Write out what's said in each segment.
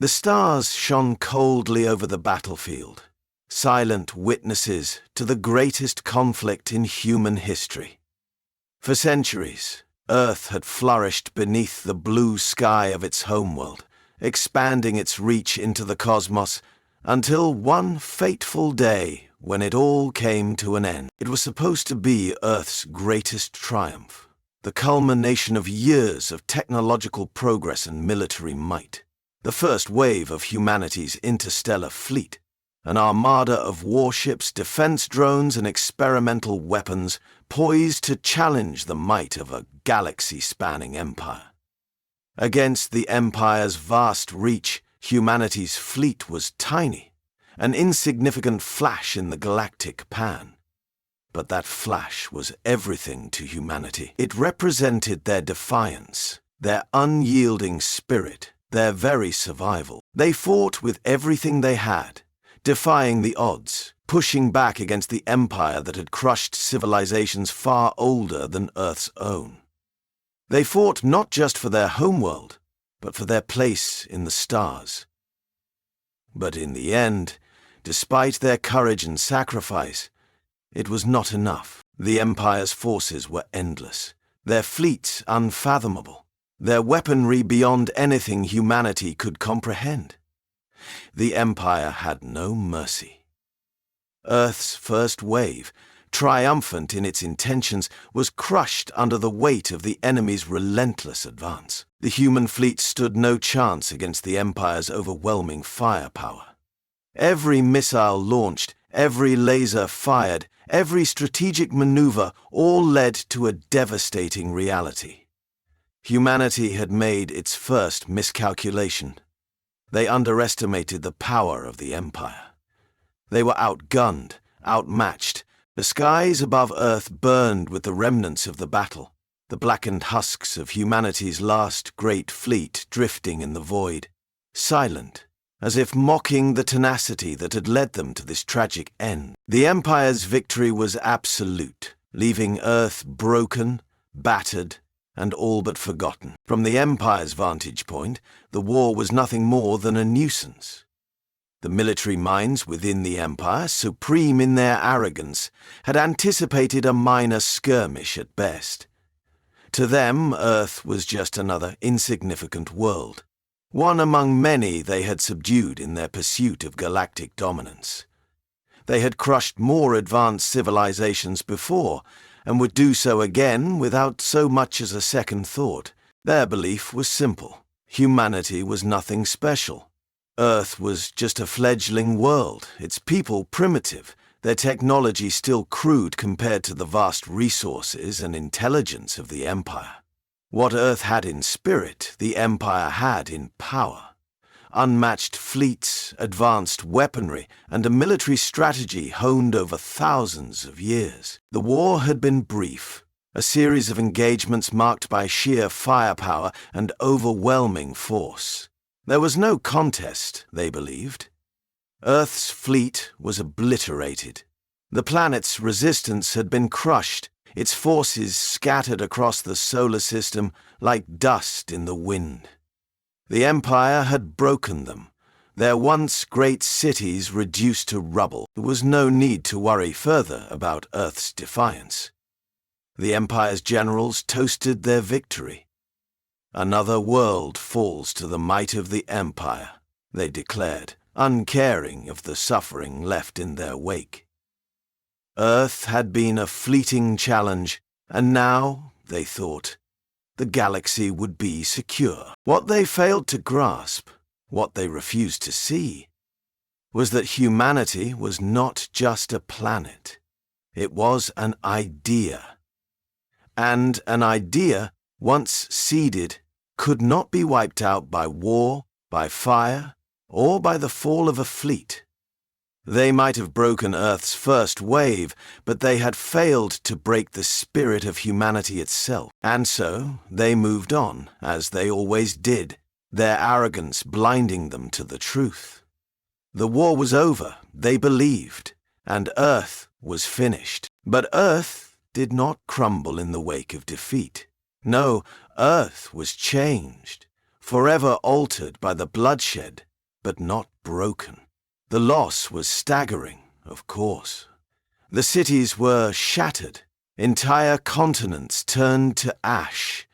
The stars shone coldly over the battlefield, silent witnesses to the greatest conflict in human history. For centuries, Earth had flourished beneath the blue sky of its homeworld, expanding its reach into the cosmos, until one fateful day when it all came to an end. It was supposed to be Earth's greatest triumph, the culmination of years of technological progress and military might. The first wave of humanity's interstellar fleet, an armada of warships, defense drones, and experimental weapons poised to challenge the might of a galaxy-spanning empire. Against the empire's vast reach, humanity's fleet was tiny, an insignificant flash in the galactic pan. But that flash was everything to humanity. It represented their defiance, their unyielding spirit, their very survival. They fought with everything they had, defying the odds, pushing back against the empire that had crushed civilizations far older than Earth's own. They fought not just for their homeworld, but for their place in the stars. But in the end, despite their courage and sacrifice, it was not enough. The Empire's forces were endless, their fleets unfathomable, their weaponry beyond anything humanity could comprehend. The Empire had no mercy. Earth's first wave, triumphant in its intentions, was crushed under the weight of the enemy's relentless advance. The human fleet stood no chance against the Empire's overwhelming firepower. Every missile launched, every laser fired, every strategic maneuver all led to a devastating reality. Humanity had made its first miscalculation. They underestimated the power of the Empire. They were outgunned, outmatched. The skies above Earth burned with the remnants of the battle, the blackened husks of humanity's last great fleet drifting in the void, silent, as if mocking the tenacity that had led them to this tragic end. The Empire's victory was absolute, leaving Earth broken, battered, and all but forgotten. From the Empire's vantage point, the war was nothing more than a nuisance. The military minds within the Empire, supreme in their arrogance, had anticipated a minor skirmish at best. To them, Earth was just another insignificant world, one among many they had subdued in their pursuit of galactic dominance. They had crushed more advanced civilizations before, and would do so again without so much as a second thought. Their belief was simple. Humanity was nothing special. Earth was just a fledgling world, its people primitive, their technology still crude compared to the vast resources and intelligence of the Empire. What Earth had in spirit, the Empire had in power. Unmatched fleets, advanced weaponry, and a military strategy honed over thousands of years. The war had been brief, a series of engagements marked by sheer firepower and overwhelming force. There was no contest, they believed. Earth's fleet was obliterated. The planet's resistance had been crushed, its forces scattered across the solar system like dust in the wind. The Empire had broken them, their once great cities reduced to rubble. There was no need to worry further about Earth's defiance. The Empire's generals toasted their victory. Another world falls to the might of the Empire, they declared, uncaring of the suffering left in their wake. Earth had been a fleeting challenge, and now, they thought, the galaxy would be secure. What they failed to grasp, what they refused to see, was that humanity was not just a planet. It was an idea. And an idea, once seeded, could not be wiped out by war, by fire, or by the fall of a fleet. They might have broken Earth's first wave, but they had failed to break the spirit of humanity itself. And so they moved on, as they always did, their arrogance blinding them to the truth. The war was over, they believed, and Earth was finished. But Earth did not crumble in the wake of defeat. No, Earth was changed, forever altered by the bloodshed, but not broken. The loss was staggering, of course. The cities were shattered, entire continents turned to ash,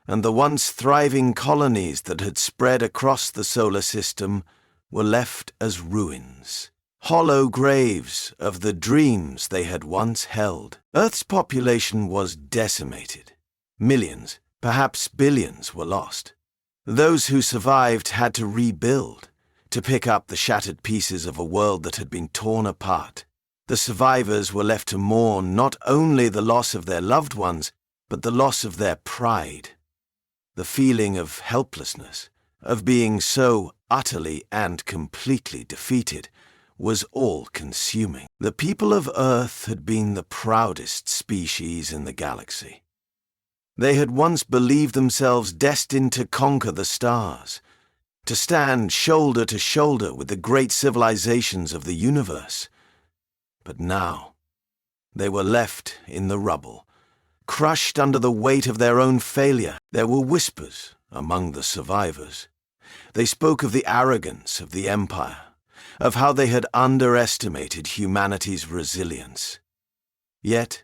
and the once thriving colonies that had spread across the solar system were left as ruins, hollow graves of the dreams they had once held. Earth's population was decimated. Millions, perhaps billions, were lost. Those who survived had to rebuild, to pick up the shattered pieces of a world that had been torn apart. The survivors were left to mourn not only the loss of their loved ones, but the loss of their pride. The feeling of helplessness, of being so utterly and completely defeated, was all-consuming. The people of Earth had been the proudest species in the galaxy. They had once believed themselves destined to conquer the stars, to stand shoulder to shoulder with the great civilizations of the universe. But now, they were left in the rubble, crushed under the weight of their own failure. There were whispers among the survivors. They spoke of the arrogance of the Empire, of how they had underestimated humanity's resilience. Yet,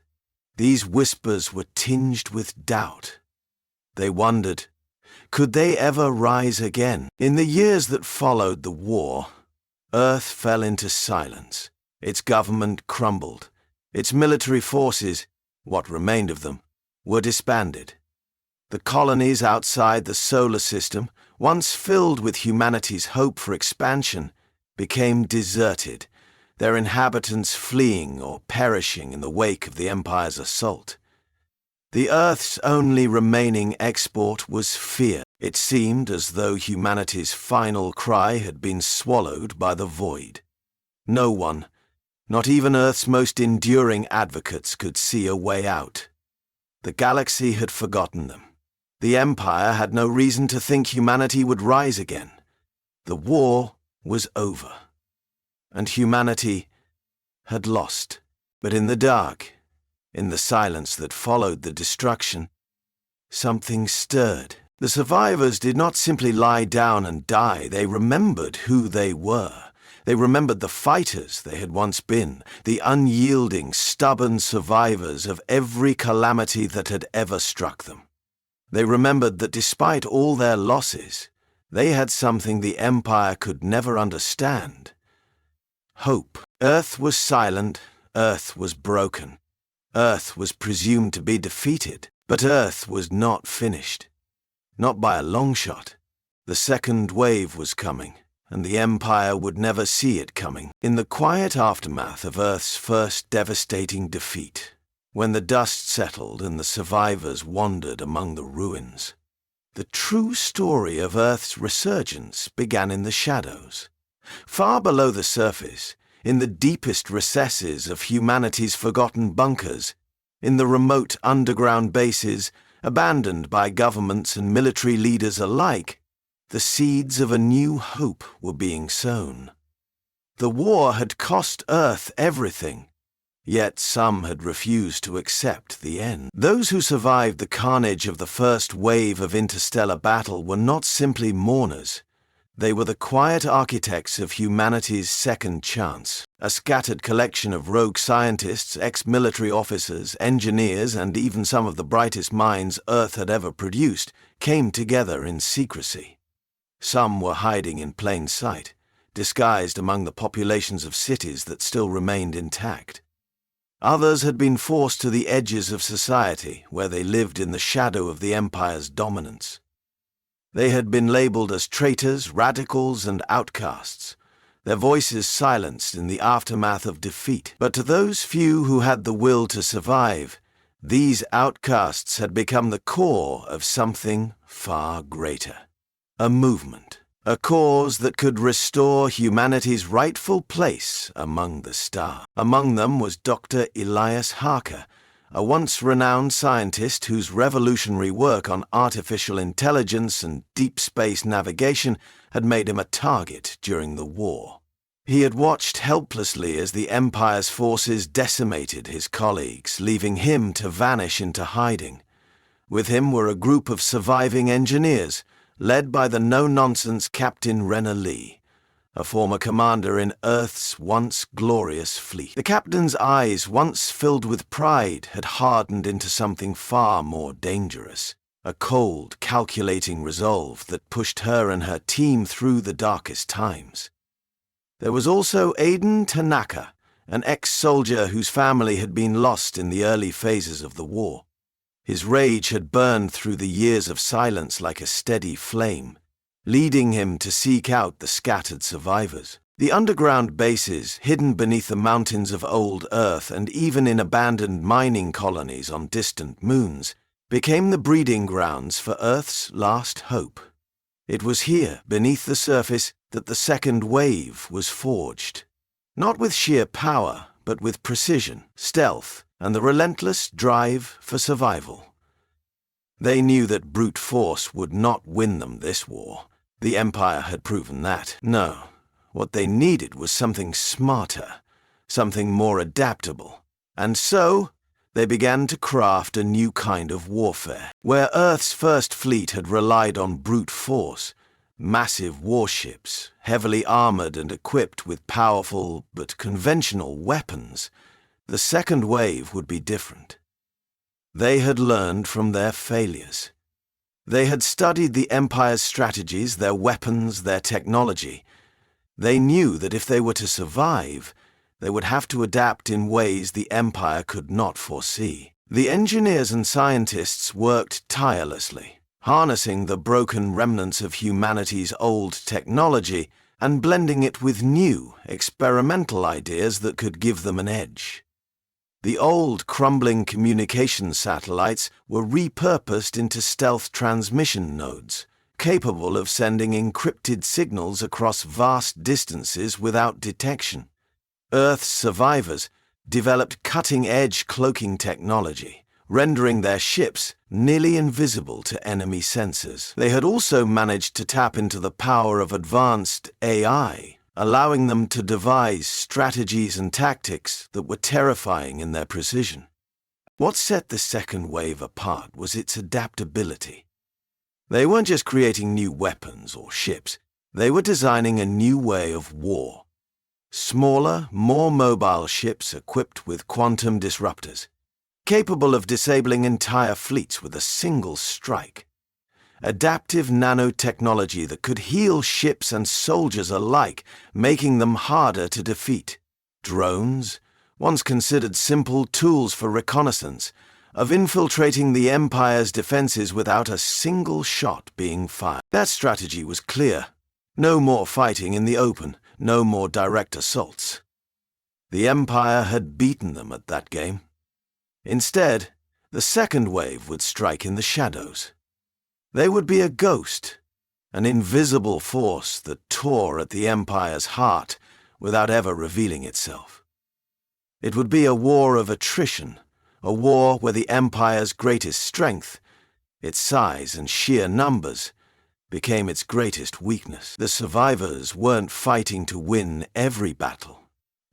these whispers were tinged with doubt. They wondered, could they ever rise again? In the years that followed the war, Earth fell into silence. Its government crumbled. Its military forces, what remained of them, were disbanded. The colonies outside the solar system, once filled with humanity's hope for expansion, became deserted, their inhabitants fleeing or perishing in the wake of the Empire's assault. The Earth's only remaining export was fear. It seemed as though humanity's final cry had been swallowed by the void. No one, not even Earth's most enduring advocates, could see a way out. The galaxy had forgotten them. The Empire had no reason to think humanity would rise again. The war was over, and humanity had lost. But in the dark, in the silence that followed the destruction, something stirred. The survivors did not simply lie down and die. They remembered who they were. They remembered the fighters they had once been, the unyielding, stubborn survivors of every calamity that had ever struck them. They remembered that despite all their losses, they had something the Empire could never understand: hope. Earth was silent, Earth was broken. Earth was presumed to be defeated, but Earth was not finished. Not by a long shot. The second wave was coming, and the Empire would never see it coming. In the quiet aftermath of Earth's first devastating defeat, when the dust settled and the survivors wandered among the ruins, the true story of Earth's resurgence began in the shadows. Far below the surface, in the deepest recesses of humanity's forgotten bunkers, in the remote underground bases abandoned by governments and military leaders alike, the seeds of a new hope were being sown. The war had cost Earth everything, yet some had refused to accept the end. Those who survived the carnage of the first wave of interstellar battle were not simply mourners. They were the quiet architects of humanity's second chance. A scattered collection of rogue scientists, ex-military officers, engineers, and even some of the brightest minds Earth had ever produced came together in secrecy. Some were hiding in plain sight, disguised among the populations of cities that still remained intact. Others had been forced to the edges of society, where they lived in the shadow of the Empire's dominance. They had been labeled as traitors, radicals, and outcasts, their voices silenced in the aftermath of defeat. But to those few who had the will to survive, these outcasts had become the core of something far greater. A movement, a cause that could restore humanity's rightful place among the stars. Among them was Dr. Elias Harker, a once renowned scientist whose revolutionary work on artificial intelligence and deep space navigation had made him a target during the war. He had watched helplessly as the Empire's forces decimated his colleagues, leaving him to vanish into hiding. With him were a group of surviving engineers, led by the no-nonsense Captain Renner Lee, a former commander in Earth's once glorious fleet. The captain's eyes, once filled with pride, had hardened into something far more dangerous. A cold, calculating resolve that pushed her and her team through the darkest times. There was also Aiden Tanaka, an ex-soldier whose family had been lost in the early phases of the war. His rage had burned through the years of silence like a steady flame, leading him to seek out the scattered survivors. The underground bases, hidden beneath the mountains of old Earth and even in abandoned mining colonies on distant moons, became the breeding grounds for Earth's last hope. It was here, beneath the surface, that the second wave was forged. Not with sheer power, but with precision, stealth, and the relentless drive for survival. They knew that brute force would not win them this war. The Empire had proven that. No, what they needed was something smarter, something more adaptable. And so, they began to craft a new kind of warfare. Where Earth's first fleet had relied on brute force, massive warships, heavily armored and equipped with powerful but conventional weapons, the second wave would be different. They had learned from their failures. They had studied the Empire's strategies, their weapons, their technology. They knew that if they were to survive, they would have to adapt in ways the Empire could not foresee. The engineers and scientists worked tirelessly, harnessing the broken remnants of humanity's old technology and blending it with new, experimental ideas that could give them an edge. The old, crumbling communication satellites were repurposed into stealth transmission nodes, capable of sending encrypted signals across vast distances without detection. Earth's survivors developed cutting-edge cloaking technology, rendering their ships nearly invisible to enemy sensors. They had also managed to tap into the power of advanced AI, allowing them to devise strategies and tactics that were terrifying in their precision. What set the second wave apart was its adaptability. They weren't just creating new weapons or ships, they were designing a new way of war. Smaller, more mobile ships equipped with quantum disruptors, capable of disabling entire fleets with a single strike. Adaptive nanotechnology that could heal ships and soldiers alike, making them harder to defeat. Drones, once considered simple tools for reconnaissance, of infiltrating the Empire's defenses without a single shot being fired. That strategy was clear. No more fighting in the open, no more direct assaults. The Empire had beaten them at that game. Instead, the second wave would strike in the shadows. They would be a ghost, an invisible force that tore at the Empire's heart without ever revealing itself. It would be a war of attrition, a war where the Empire's greatest strength, its size and sheer numbers, became its greatest weakness. The survivors weren't fighting to win every battle.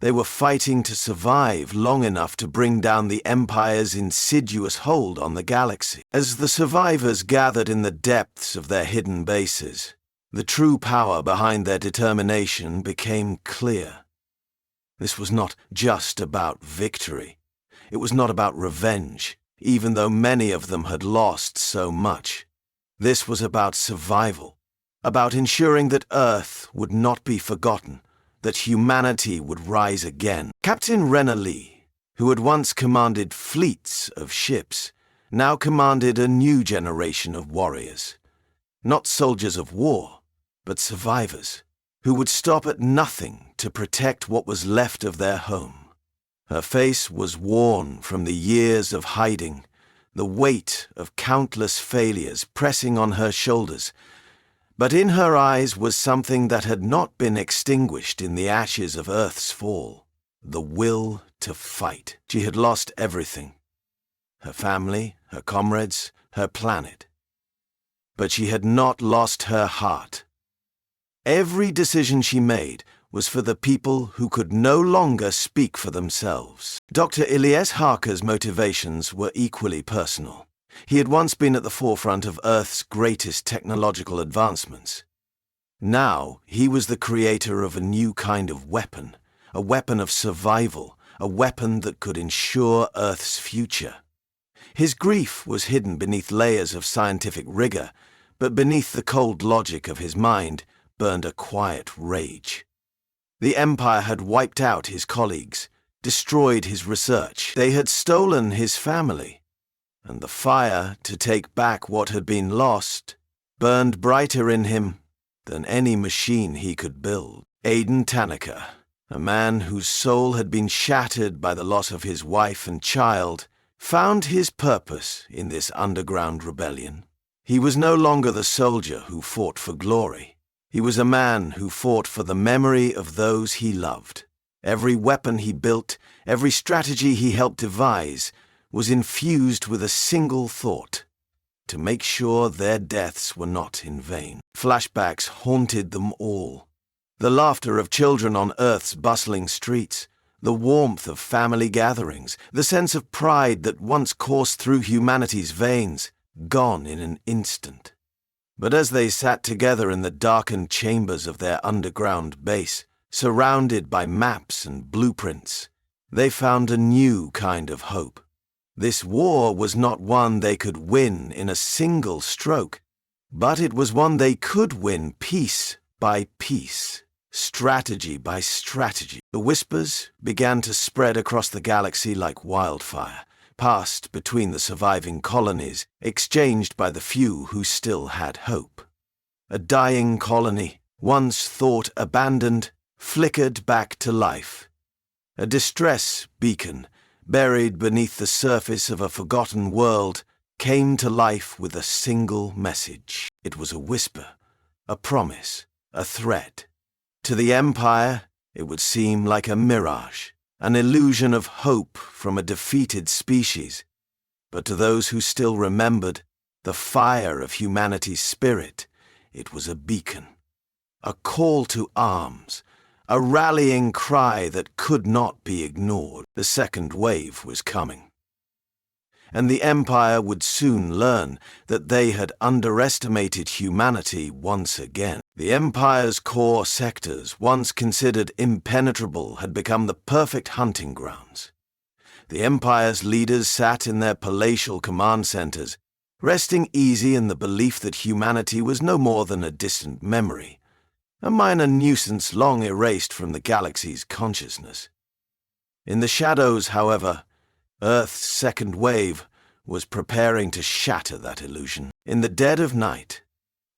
They were fighting to survive long enough to bring down the Empire's insidious hold on the galaxy. As the survivors gathered in the depths of their hidden bases, the true power behind their determination became clear. This was not just about victory. It was not about revenge, even though many of them had lost so much. This was about survival, about ensuring that Earth would not be forgotten, that humanity would rise again. Captain Renner Lee, who had once commanded fleets of ships, now commanded a new generation of warriors. Not soldiers of war, but survivors, who would stop at nothing to protect what was left of their home. Her face was worn from the years of hiding, the weight of countless failures pressing on her shoulders, but in her eyes was something that had not been extinguished in the ashes of Earth's fall, the will to fight. She had lost everything, her family, her comrades, her planet. But she had not lost her heart. Every decision she made was for the people who could no longer speak for themselves. Dr. Ilyes Harker's motivations were equally personal. He had once been at the forefront of Earth's greatest technological advancements. Now he was the creator of a new kind of weapon, a weapon of survival, a weapon that could ensure Earth's future. His grief was hidden beneath layers of scientific rigor, but beneath the cold logic of his mind burned a quiet rage. The Empire had wiped out his colleagues, destroyed his research. They had stolen his family, and the fire to take back what had been lost burned brighter in him than any machine he could build. Aiden Tanaka, a man whose soul had been shattered by the loss of his wife and child, found his purpose in this underground rebellion. He was no longer the soldier who fought for glory. He was a man who fought for the memory of those he loved. Every weapon he built, every strategy he helped devise, was infused with a single thought: to make sure their deaths were not in vain. Flashbacks haunted them all. The laughter of children on Earth's bustling streets, the warmth of family gatherings, the sense of pride that once coursed through humanity's veins, gone in an instant. But as they sat together in the darkened chambers of their underground base, surrounded by maps and blueprints, they found a new kind of hope. This war was not one they could win in a single stroke, but it was one they could win piece by piece, strategy by strategy. The whispers began to spread across the galaxy like wildfire, passed between the surviving colonies, exchanged by the few who still had hope. A dying colony, once thought abandoned, flickered back to life. A distress beacon, buried beneath the surface of a forgotten world, came to life with a single message. It was a whisper, a promise, a threat. To the Empire, it would seem like a mirage, an illusion of hope from a defeated species. But to those who still remembered the fire of humanity's spirit, it was a beacon, a call to arms, a rallying cry that could not be ignored. The second wave was coming. And the Empire would soon learn that they had underestimated humanity once again. The Empire's core sectors, once considered impenetrable, had become the perfect hunting grounds. The Empire's leaders sat in their palatial command centers, resting easy in the belief that humanity was no more than a distant memory, a minor nuisance long erased from the galaxy's consciousness. In the shadows, however, Earth's second wave was preparing to shatter that illusion. In the dead of night,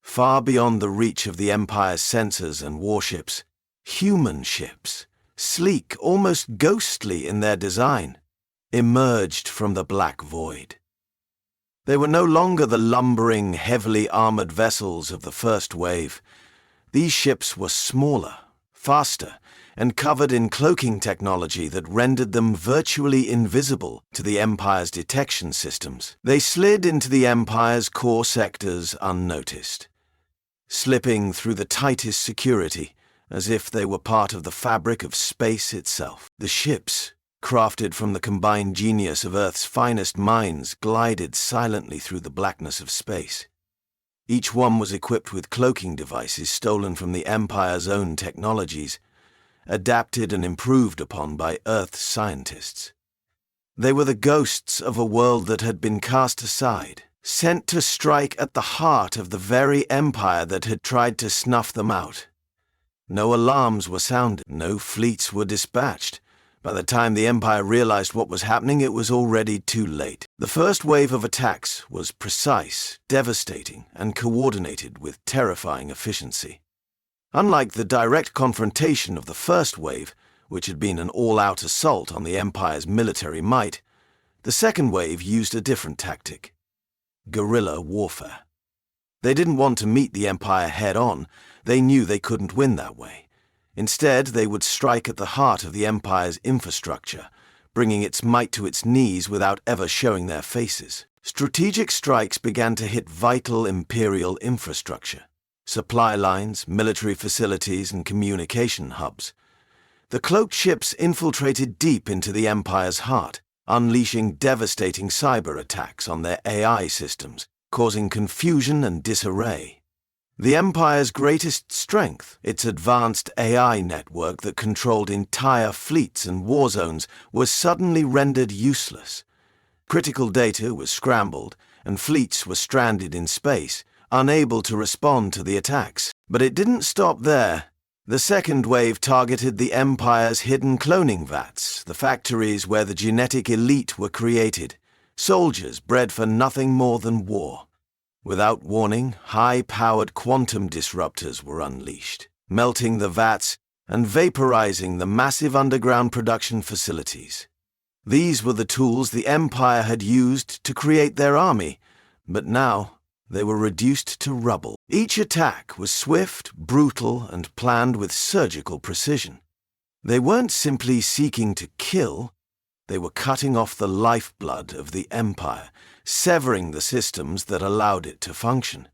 far beyond the reach of the Empire's sensors and warships, human ships, sleek, almost ghostly in their design, emerged from the black void. They were no longer the lumbering, heavily armored vessels of the first wave. These ships were smaller, faster, and covered in cloaking technology that rendered them virtually invisible to the Empire's detection systems. They slid into the Empire's core sectors unnoticed, slipping through the tightest security as if they were part of the fabric of space itself. The ships, crafted from the combined genius of Earth's finest minds, glided silently through the blackness of space. Each one was equipped with cloaking devices stolen from the Empire's own technologies, adapted and improved upon by Earth's scientists. They were the ghosts of a world that had been cast aside, sent to strike at the heart of the very Empire that had tried to snuff them out. No alarms were sounded, no fleets were dispatched. By the time the Empire realized what was happening, it was already too late. The first wave of attacks was precise, devastating, and coordinated with terrifying efficiency. Unlike the direct confrontation of the first wave, which had been an all-out assault on the Empire's military might, the second wave used a different tactic: guerrilla warfare. They didn't want to meet the Empire head-on. They knew they couldn't win that way. Instead, they would strike at the heart of the Empire's infrastructure, bringing its might to its knees without ever showing their faces. Strategic strikes began to hit vital Imperial infrastructure: supply lines, military facilities, and communication hubs. The cloaked ships infiltrated deep into the Empire's heart, unleashing devastating cyber attacks on their AI systems, causing confusion and disarray. The Empire's greatest strength, its advanced AI network that controlled entire fleets and war zones, was suddenly rendered useless. Critical data was scrambled, and fleets were stranded in space, unable to respond to the attacks. But it didn't stop there. The second wave targeted the Empire's hidden cloning vats, the factories where the genetic elite were created, soldiers bred for nothing more than war. Without warning, high-powered quantum disruptors were unleashed, melting the vats and vaporizing the massive underground production facilities. These were the tools the Empire had used to create their army, but now they were reduced to rubble. Each attack was swift, brutal, and planned with surgical precision. They weren't simply seeking to kill, they were cutting off the lifeblood of the Empire, severing the systems that allowed it to function.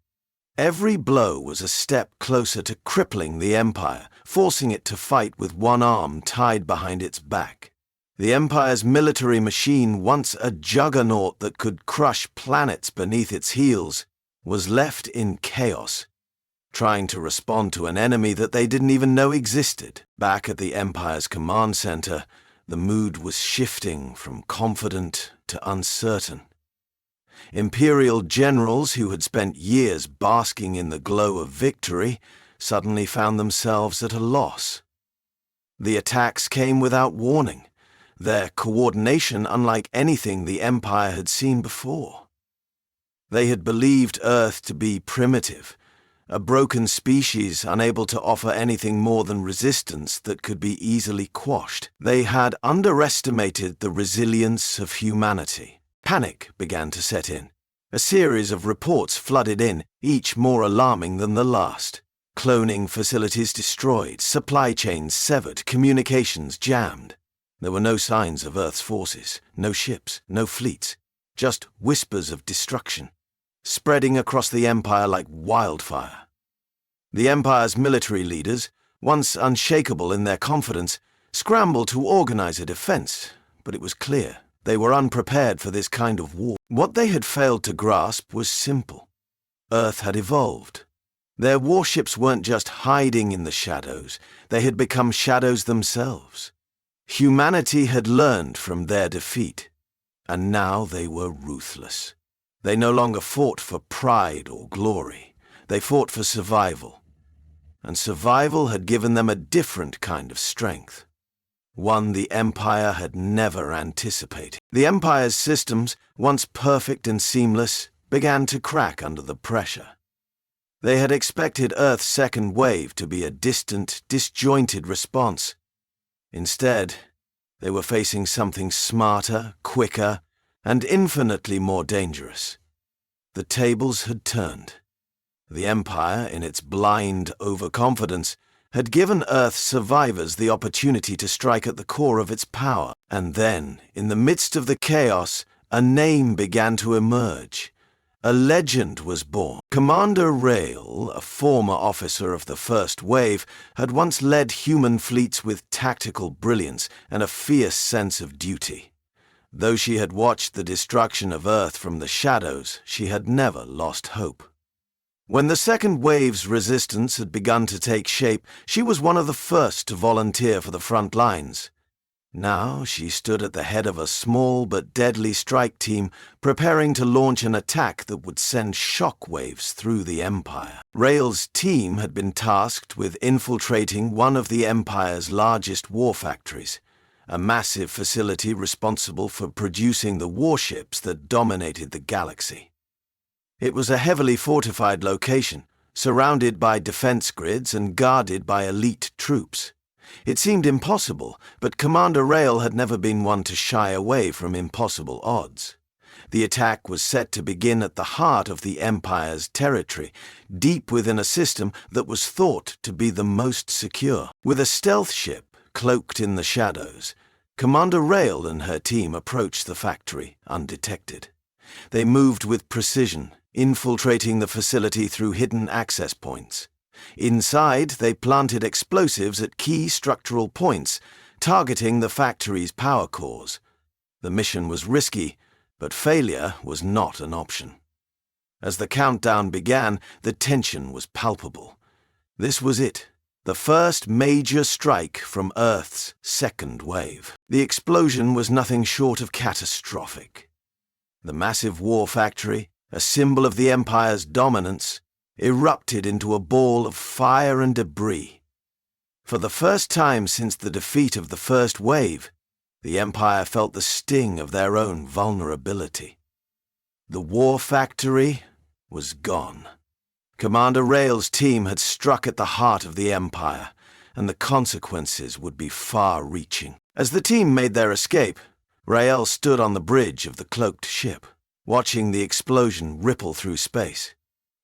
Every blow was a step closer to crippling the Empire, forcing it to fight with one arm tied behind its back. The Empire's military machine, once a juggernaut that could crush planets beneath its heels, was left in chaos, trying to respond to an enemy that they didn't even know existed. Back at the Empire's command center, the mood was shifting from confident to uncertain. Imperial generals who had spent years basking in the glow of victory suddenly found themselves at a loss. The attacks came without warning, their coordination unlike anything the Empire had seen before. They had believed Earth to be primitive, a broken species unable to offer anything more than resistance that could be easily quashed. They had underestimated the resilience of humanity. Panic began to set in. A series of reports flooded in, each more alarming than the last. Cloning facilities destroyed, supply chains severed, communications jammed. There were no signs of Earth's forces, no ships, no fleets, just whispers of destruction, spreading across the Empire like wildfire. The Empire's military leaders, once unshakable in their confidence, scrambled to organize a defense, but it was clear they were unprepared for this kind of war. What they had failed to grasp was simple. Earth had evolved. Their warships weren't just hiding in the shadows, they had become shadows themselves. Humanity had learned from their defeat, and now they were ruthless. They no longer fought for pride or glory. They fought for survival. And survival had given them a different kind of strength. One the Empire had never anticipated. The Empire's systems, once perfect and seamless, began to crack under the pressure. They had expected Earth's second wave to be a distant, disjointed response. Instead, they were facing something smarter, quicker, and infinitely more dangerous. The tables had turned. The Empire, in its blind overconfidence, had given Earth's survivors the opportunity to strike at the core of its power. And then, in the midst of the chaos, a name began to emerge. A legend was born. Commander Rail, a former officer of the First Wave, had once led human fleets with tactical brilliance and a fierce sense of duty. Though she had watched the destruction of Earth from the shadows, she had never lost hope. When the Second Wave's resistance had begun to take shape, she was one of the first to volunteer for the front lines. Now she stood at the head of a small but deadly strike team, preparing to launch an attack that would send shockwaves through the Empire. Rail's team had been tasked with infiltrating one of the Empire's largest war factories, a massive facility responsible for producing the warships that dominated the galaxy. It was a heavily fortified location, surrounded by defense grids and guarded by elite troops. It seemed impossible, but Commander Rail had never been one to shy away from impossible odds. The attack was set to begin at the heart of the Empire's territory, deep within a system that was thought to be the most secure. With a stealth ship cloaked in the shadows, Commander Rail and her team approached the factory undetected. They moved with precision, infiltrating the facility through hidden access points. Inside, they planted explosives at key structural points, targeting the factory's power cores. The mission was risky, but failure was not an option. As the countdown began, the tension was palpable. This was it, the first major strike from Earth's second wave. The explosion was nothing short of catastrophic. The massive war factory, a symbol of the Empire's dominance, erupted into a ball of fire and debris. For the first time since the defeat of the first wave, the Empire felt the sting of their own vulnerability. The war factory was gone. Commander Rael's team had struck at the heart of the Empire, and the consequences would be far-reaching. As the team made their escape, Rael stood on the bridge of the cloaked ship, watching the explosion ripple through space.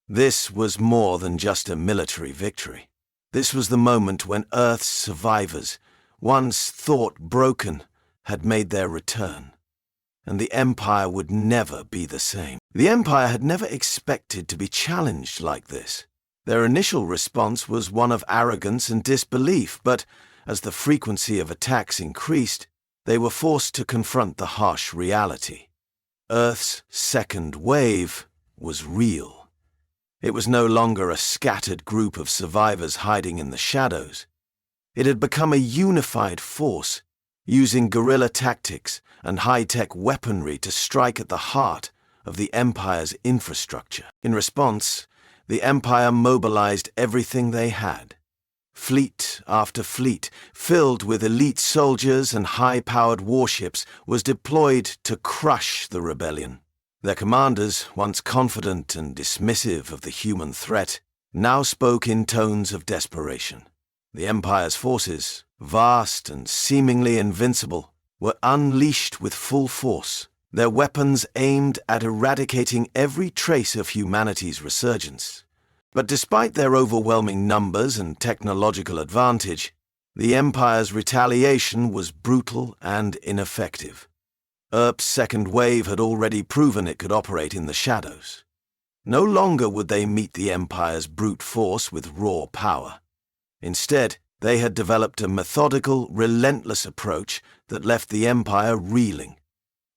This was more than just a military victory. This was the moment when Earth's survivors, once thought broken, had made their return, and the Empire would never be the same. The Empire had never expected to be challenged like this. Their initial response was one of arrogance and disbelief, but as the frequency of attacks increased, they were forced to confront the harsh reality. Earth's second wave was real. It was no longer a scattered group of survivors hiding in the shadows. It had become a unified force, using guerrilla tactics and high-tech weaponry to strike at the heart of the Empire's infrastructure. In response, the Empire mobilized everything they had. Fleet after fleet, filled with elite soldiers and high-powered warships, was deployed to crush the rebellion. Their commanders, once confident and dismissive of the human threat, now spoke in tones of desperation. The Empire's forces, vast and seemingly invincible, were unleashed with full force, their weapons aimed at eradicating every trace of humanity's resurgence. But despite their overwhelming numbers and technological advantage, the Empire's retaliation was brutal and ineffective. Earp's second wave had already proven it could operate in the shadows. No longer would they meet the Empire's brute force with raw power. Instead, they had developed a methodical, relentless approach that left the Empire reeling.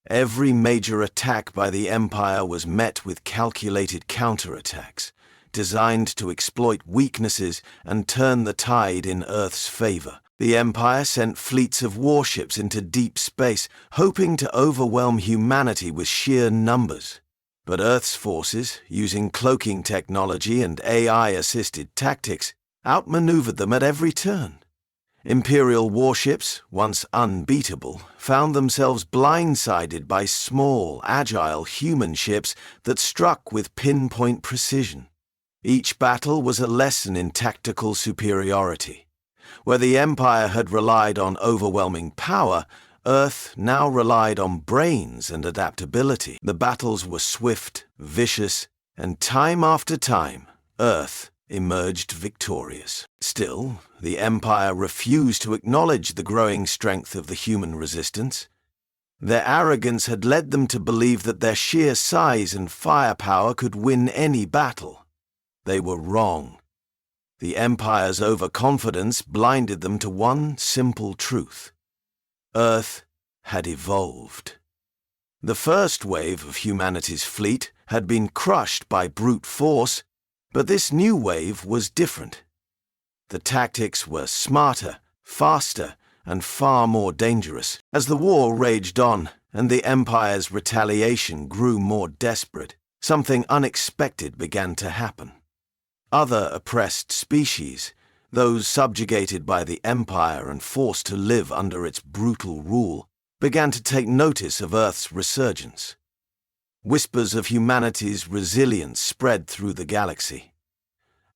Every major attack by the Empire was met with calculated counterattacks, designed to exploit weaknesses and turn the tide in Earth's favor. The Empire sent fleets of warships into deep space, hoping to overwhelm humanity with sheer numbers. But Earth's forces, using cloaking technology and AI-assisted tactics, outmaneuvered them at every turn. Imperial warships, once unbeatable, found themselves blindsided by small, agile human ships that struck with pinpoint precision. Each battle was a lesson in tactical superiority. Where the Empire had relied on overwhelming power, Earth now relied on brains and adaptability. The battles were swift, vicious, and time after time, Earth emerged victorious. Still, the Empire refused to acknowledge the growing strength of the human resistance. Their arrogance had led them to believe that their sheer size and firepower could win any battle. They were wrong. The Empire's overconfidence blinded them to one simple truth. Earth had evolved. The first wave of humanity's fleet had been crushed by brute force, but this new wave was different. The tactics were smarter, faster, and far more dangerous. As the war raged on and the Empire's retaliation grew more desperate, something unexpected began to happen. Other oppressed species, those subjugated by the Empire and forced to live under its brutal rule, began to take notice of Earth's resurgence. Whispers of humanity's resilience spread through the galaxy.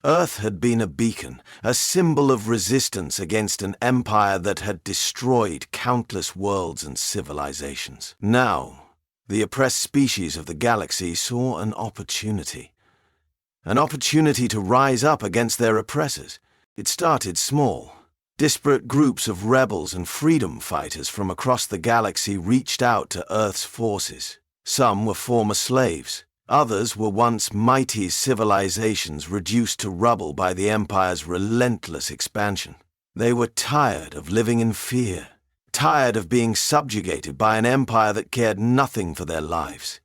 Earth had been a beacon, a symbol of resistance against an empire that had destroyed countless worlds and civilizations. Now, the oppressed species of the galaxy saw an opportunity. An opportunity to rise up against their oppressors. It started small. Disparate groups of rebels and freedom fighters from across the galaxy reached out to Earth's forces. Some were former slaves. Others were once mighty civilizations reduced to rubble by the Empire's relentless expansion. They were tired of living in fear, tired of being subjugated by an empire that cared nothing for their lives.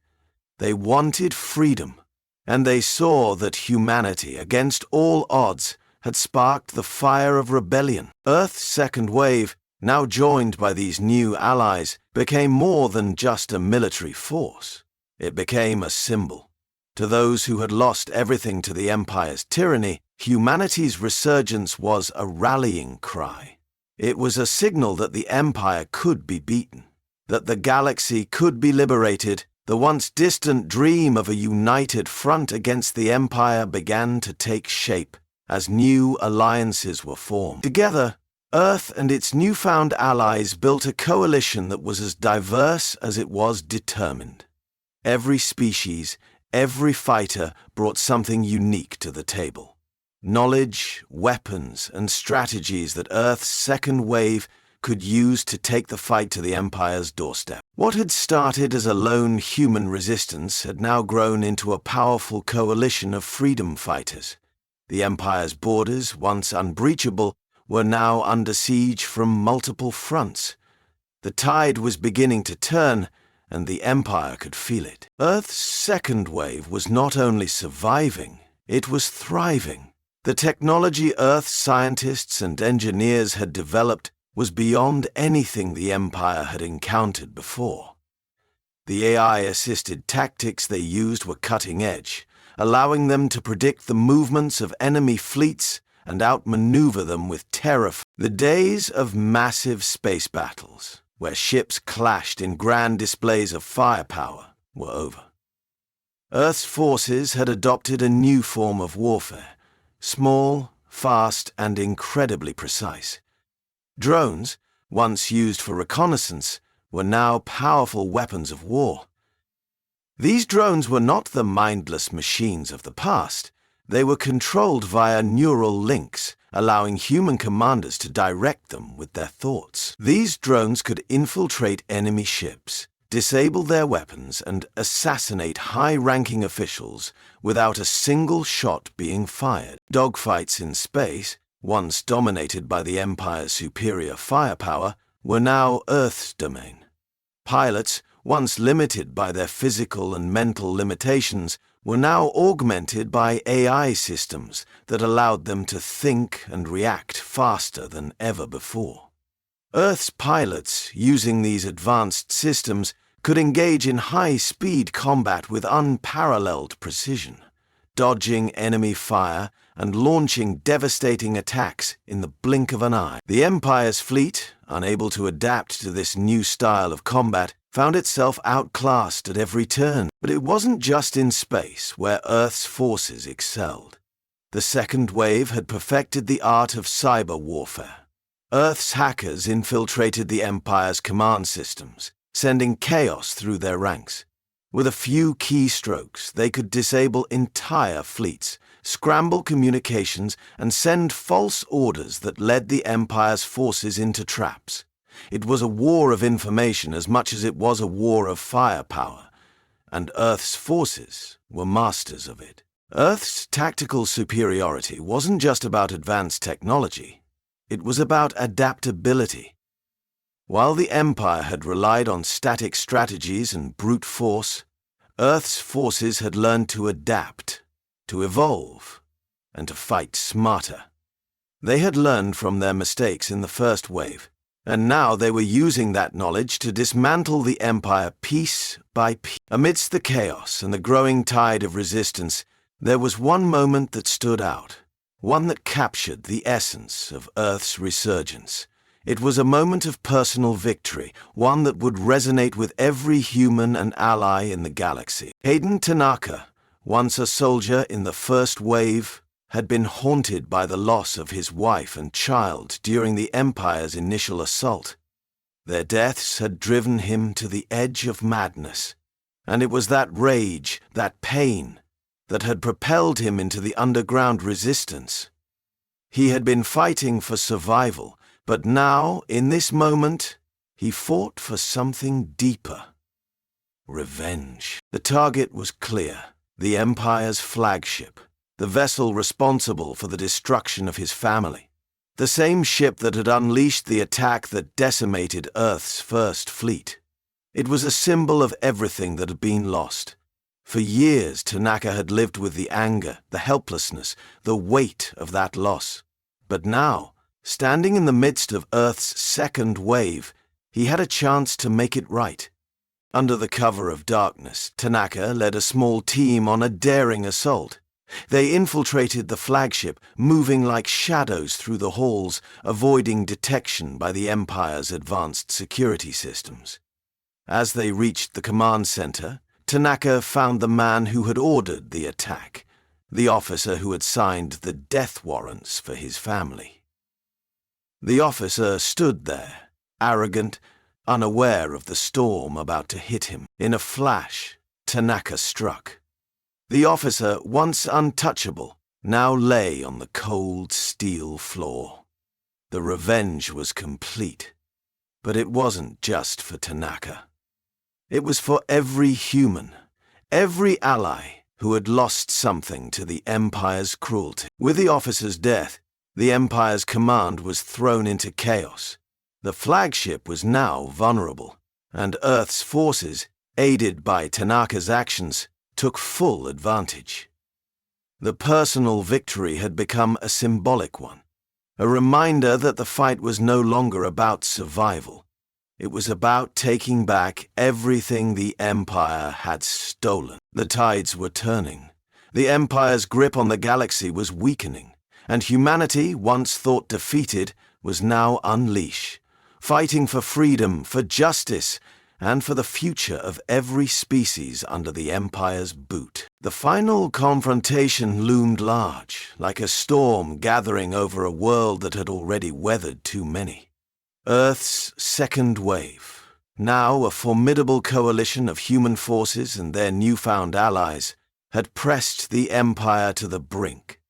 They wanted freedom, and they saw that humanity, against all odds, had sparked the fire of rebellion. Earth's second wave, now joined by these new allies, became more than just a military force. It became a symbol. To those who had lost everything to the Empire's tyranny, humanity's resurgence was a rallying cry. It was a signal that the Empire could be beaten, that the galaxy could be liberated. The once distant dream of a united front against the Empire began to take shape as new alliances were formed. Together, Earth and its newfound allies built a coalition that was as diverse as it was determined. Every species, every fighter brought something unique to the table. Knowledge, weapons, and strategies that Earth's second wave could use to take the fight to the Empire's doorstep. What had started as a lone human resistance had now grown into a powerful coalition of freedom fighters. The Empire's borders, once unbreachable, were now under siege from multiple fronts. The tide was beginning to turn, and the Empire could feel it. Earth's second wave was not only surviving, it was thriving. The technology Earth's scientists and engineers had developed was beyond anything the Empire had encountered before. The AI-assisted tactics they used were cutting-edge, allowing them to predict the movements of enemy fleets and outmaneuver them with terror. The days of massive space battles, where ships clashed in grand displays of firepower, were over. Earth's forces had adopted a new form of warfare, small, fast, and incredibly precise. Drones, once used for reconnaissance, were now powerful weapons of war. These drones were not the mindless machines of the past. They were controlled via neural links, allowing human commanders to direct them with their thoughts. These drones could infiltrate enemy ships, disable their weapons, and assassinate high-ranking officials without a single shot being fired. Dogfights in space, once dominated by the Empire's superior firepower, were now Earth's domain. Pilots, once limited by their physical and mental limitations, were now augmented by AI systems that allowed them to think and react faster than ever before. Earth's pilots, using these advanced systems, could engage in high-speed combat with unparalleled precision, dodging enemy fire and launching devastating attacks in the blink of an eye. The Empire's fleet, unable to adapt to this new style of combat, found itself outclassed at every turn. But it wasn't just in space where Earth's forces excelled. The second wave had perfected the art of cyber warfare. Earth's hackers infiltrated the Empire's command systems, sending chaos through their ranks. With a few keystrokes, they could disable entire fleets, scramble communications, and send false orders that led the Empire's forces into traps. It was a war of information as much as it was a war of firepower, and Earth's forces were masters of it. Earth's tactical superiority wasn't just about advanced technology. It was about adaptability. While the Empire had relied on static strategies and brute force, Earth's forces had learned to adapt, to evolve, and to fight smarter. They had learned from their mistakes in the first wave, and now they were using that knowledge to dismantle the Empire piece by piece. Amidst the chaos and the growing tide of resistance, there was one moment that stood out, one that captured the essence of Earth's resurgence. It was a moment of personal victory, one that would resonate with every human and ally in the galaxy. Hayden Tanaka, once a soldier in the first wave, had been haunted by the loss of his wife and child during the Empire's initial assault. Their deaths had driven him to the edge of madness, and it was that rage, that pain, that had propelled him into the underground resistance. He had been fighting for survival, but now, in this moment, he fought for something deeper. Revenge. The target was clear, the Empire's flagship, the vessel responsible for the destruction of his family, the same ship that had unleashed the attack that decimated Earth's first fleet. It was a symbol of everything that had been lost. For years, Tanaka had lived with the anger, the helplessness, the weight of that loss. But now, standing in the midst of Earth's second wave, he had a chance to make it right. Under the cover of darkness, Tanaka led a small team on a daring assault. They infiltrated the flagship, moving like shadows through the halls, avoiding detection by the Empire's advanced security systems. As they reached the command center, Tanaka found the man who had ordered the attack, the officer who had signed the death warrants for his family. The officer stood there, arrogant, unaware of the storm about to hit him. In a flash, Tanaka struck. The officer, once untouchable, now lay on the cold steel floor. The revenge was complete. But it wasn't just for Tanaka. It was for every human, every ally who had lost something to the Empire's cruelty. With the officer's death, the Empire's command was thrown into chaos. The flagship was now vulnerable, and Earth's forces, aided by Tanaka's actions, took full advantage. The personal victory had become a symbolic one, a reminder that the fight was no longer about survival. It was about taking back everything the Empire had stolen. The tides were turning. The Empire's grip on the galaxy was weakening, and humanity, once thought defeated, was now unleashed, fighting for freedom, for justice, and for the future of every species under the Empire's boot. The final confrontation loomed large, like a storm gathering over a world that had already weathered too many. Earth's second wave, now a formidable coalition of human forces and their newfound allies, had pressed the Empire to the brink.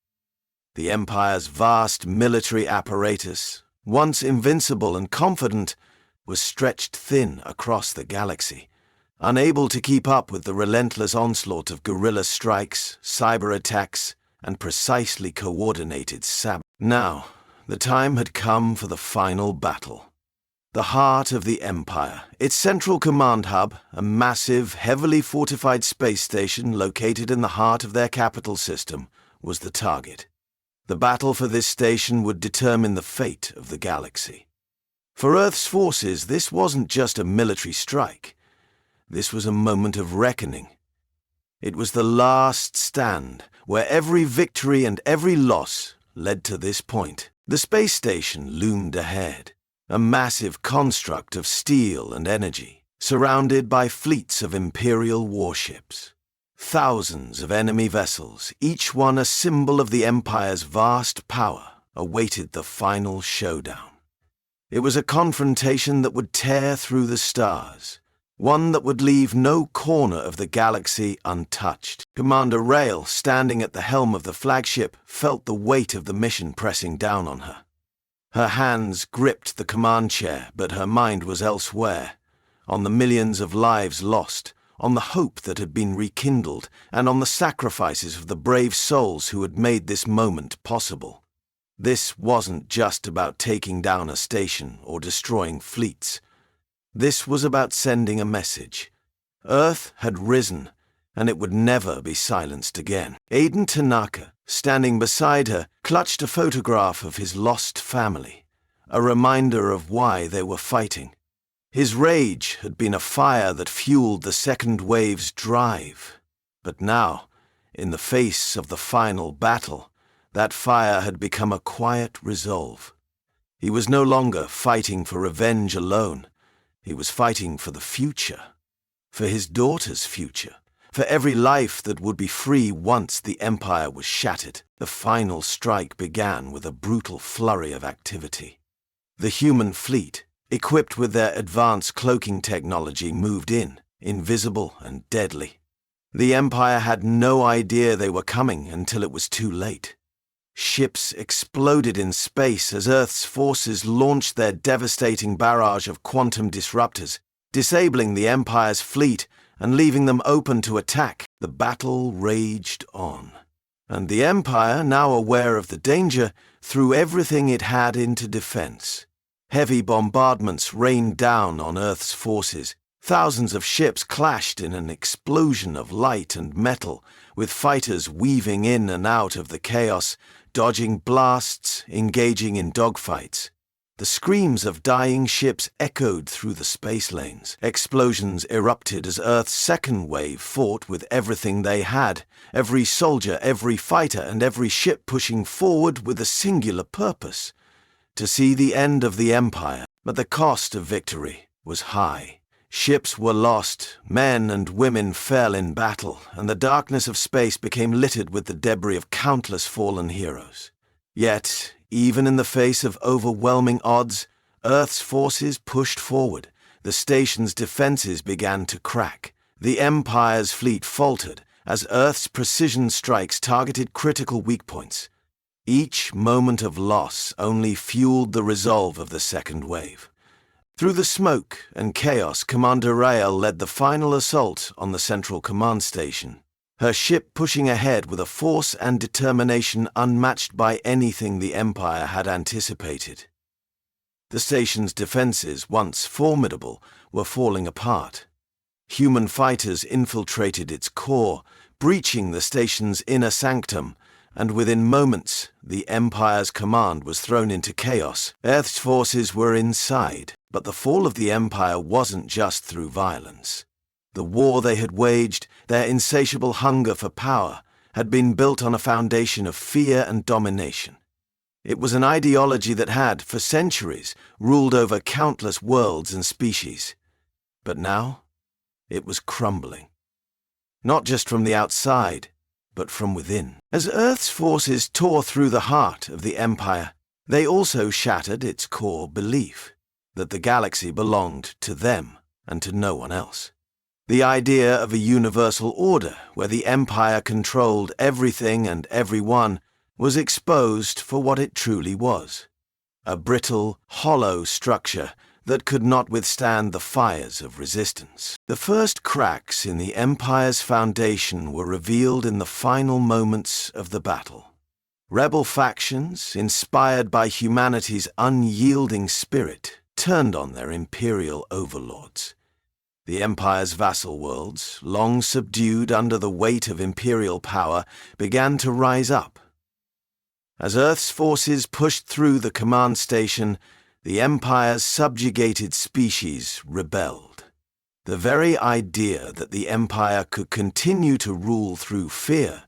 The Empire's vast military apparatus, once invincible and confident, was stretched thin across the galaxy, unable to keep up with the relentless onslaught of guerrilla strikes, cyber attacks, and precisely coordinated sabotage. Now, the time had come for the final battle. The heart of the Empire, its central command hub, a massive, heavily fortified space station located in the heart of their capital system, was the target. The battle for this station would determine the fate of the galaxy. For Earth's forces, this wasn't just a military strike. This was a moment of reckoning. It was the last stand, where every victory and every loss led to this point. The space station loomed ahead, a massive construct of steel and energy, surrounded by fleets of Imperial warships. Thousands of enemy vessels, each one a symbol of the Empire's vast power, awaited the final showdown. It was a confrontation that would tear through the stars, one that would leave no corner of the galaxy untouched. Commander Rail, standing at the helm of the flagship, felt the weight of the mission pressing down on her. Her hands gripped the command chair, but her mind was elsewhere, on the millions of lives lost, on the hope that had been rekindled, and on the sacrifices of the brave souls who had made this moment possible. This wasn't just about taking down a station or destroying fleets. This was about sending a message. Earth had risen, and it would never be silenced again. Aiden Tanaka, standing beside her, clutched a photograph of his lost family, a reminder of why they were fighting. His rage had been a fire that fueled the second wave's drive. But now, in the face of the final battle, that fire had become a quiet resolve. He was no longer fighting for revenge alone. He was fighting for the future, for his daughter's future, for every life that would be free once the Empire was shattered. The final strike began with a brutal flurry of activity. The human fleet, equipped with their advanced cloaking technology, moved in, invisible and deadly. The Empire had no idea they were coming until it was too late. Ships exploded in space as Earth's forces launched their devastating barrage of quantum disruptors, disabling the Empire's fleet and leaving them open to attack. The battle raged on, and the Empire, now aware of the danger, threw everything it had into defense. Heavy bombardments rained down on Earth's forces, Thousands of ships clashed in an explosion of light and metal, with fighters weaving in and out of the chaos, dodging blasts, engaging in dogfights. The screams of dying ships echoed through the space lanes. Explosions erupted as Earth's second wave fought with everything they had, every soldier, every fighter, and every ship pushing forward with a singular purpose: to see the end of the Empire. But the cost of victory was high. Ships were lost, men and women fell in battle, and the darkness of space became littered with the debris of countless fallen heroes. Yet, even in the face of overwhelming odds, Earth's forces pushed forward. The station's defenses began to crack. The Empire's fleet faltered as Earth's precision strikes targeted critical weak points. Each moment of loss only fueled the resolve of the second wave. Through the smoke and chaos, Commander Rael led the final assault on the Central Command Station, her ship pushing ahead with a force and determination unmatched by anything the Empire had anticipated. The station's defenses, once formidable, were falling apart. Human fighters infiltrated its core, breaching the station's inner sanctum, and within moments, the Empire's command was thrown into chaos. Earth's forces were inside, but the fall of the Empire wasn't just through violence. The war they had waged, their insatiable hunger for power, had been built on a foundation of fear and domination. It was an ideology that had, for centuries, ruled over countless worlds and species. But now, it was crumbling. Not just from the outside, but from within. As Earth's forces tore through the heart of the Empire, they also shattered its core belief that the galaxy belonged to them and to no one else. The idea of a universal order where the Empire controlled everything and everyone was exposed for what it truly was: a brittle, hollow structure that could not withstand the fires of resistance. The first cracks in the Empire's foundation were revealed in the final moments of the battle. Rebel factions, inspired by humanity's unyielding spirit, turned on their imperial overlords. The Empire's vassal worlds, long subdued under the weight of imperial power, began to rise up. As Earth's forces pushed through the command station, the Empire's subjugated species rebelled. The very idea that the Empire could continue to rule through fear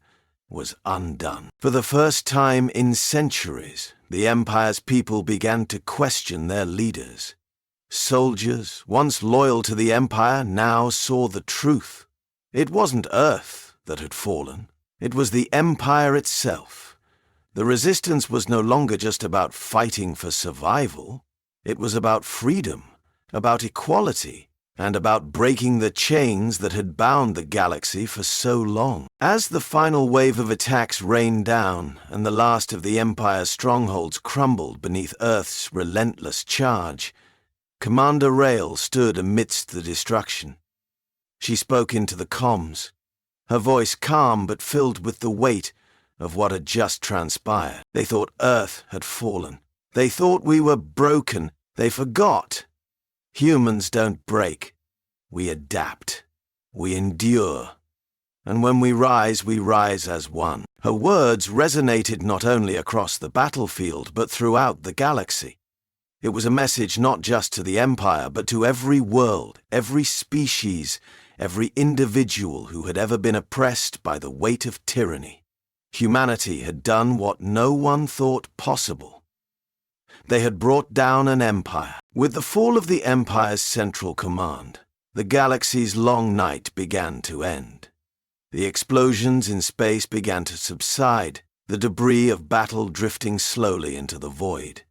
was undone. For the first time in centuries, the Empire's people began to question their leaders. Soldiers, once loyal to the Empire, now saw the truth. It wasn't Earth that had fallen. It was the Empire itself. The resistance was no longer just about fighting for survival. It was about freedom, about equality, and about breaking the chains that had bound the galaxy for so long. As the final wave of attacks rained down and the last of the Empire's strongholds crumbled beneath Earth's relentless charge, Commander Rael stood amidst the destruction. She spoke into the comms, her voice calm but filled with the weight of what had just transpired. They thought Earth had fallen. They thought we were broken. They forgot. Humans don't break. We adapt. We endure. And when we rise as one. Her words resonated not only across the battlefield, but throughout the galaxy. It was a message not just to the Empire, but to every world, every species, every individual who had ever been oppressed by the weight of tyranny. Humanity had done what no one thought possible. They had brought down an empire. With the fall of the Empire's central command, the galaxy's long night began to end. The explosions in space began to subside, the debris of battle drifting slowly into the void.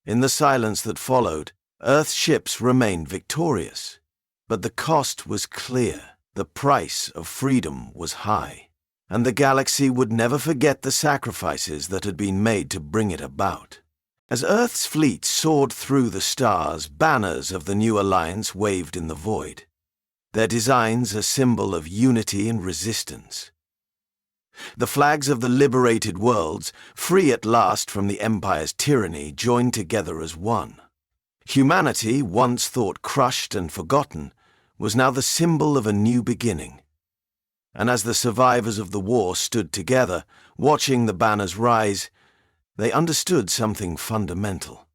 In the silence that followed, Earth's ships remained victorious. But the cost was clear. The price of freedom was high, and the galaxy would never forget the sacrifices that had been made to bring it about. As Earth's fleet soared through the stars, banners of the new alliance waved in the void, their designs a symbol of unity and resistance. The flags of the liberated worlds, free at last from the Empire's tyranny, joined together as one. Humanity, once thought crushed and forgotten, was now the symbol of a new beginning. And as the survivors of the war stood together, watching the banners rise, they understood something fundamental.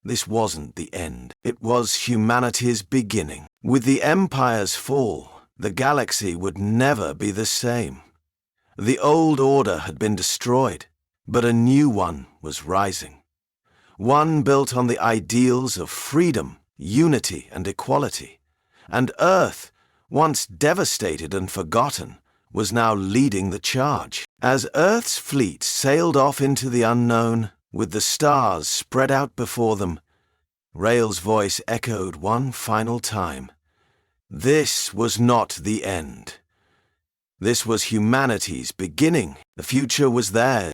This wasn't the end. It was humanity's beginning. With the Empire's fall, the galaxy would never be the same. The old order had been destroyed, but a new one was rising. One built on the ideals of freedom, unity, and equality. And Earth, once devastated and forgotten, was now leading the charge. As Earth's fleet sailed off into the unknown, with the stars spread out before them, Rael's voice echoed one final time. This was not the end. This was humanity's beginning. The future was theirs.